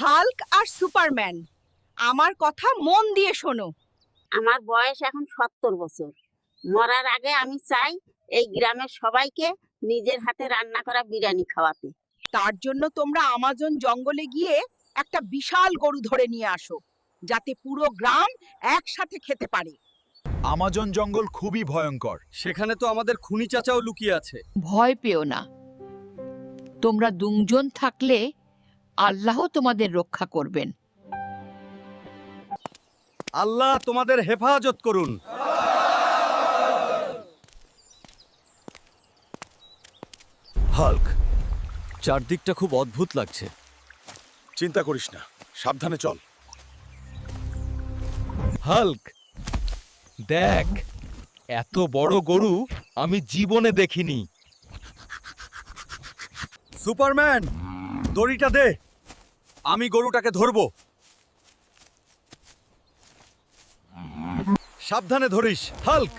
Hulk আর Superman, আমার কথা মন দিয়ে শোনো। আমার বয়স এখন 70 বছর। মরার আগে আমি চাই এই গ্রামের সবাইকে নিজের হাতে রান্না করা বিরিয়ানি খাওয়াতে। তার জন্য তোমরা আমাজন জঙ্গলে গিয়ে একটা বিশাল গরু ধরে নিয়ে আসো, যাতে পুরো গ্রাম একসাথে খেতে পারে। আমাজন জঙ্গল খুবই ভয়ঙ্কর। সেখানে তো আমাদের খুনি চাচাও লুকিয়ে আছে। ভয় পেও না, তোমরা দুজন থাকলে আল্লাহ তোমাদের রক্ষা করবেন। আল্লাহ তোমাদের হেফাজত করুন। হাল্ক, চারদিকটা খুব অদ্ভুত লাগছে। চিন্তা করিস না, সাবধানে চল। হাল্ক, দেখ, এত বড় গরু আমি জীবনে দেখিনি। সুপারম্যান, দড়িটা দে, আমি গরুটাকে ধরবো। সাবধানে ধরিস, হাল্ক।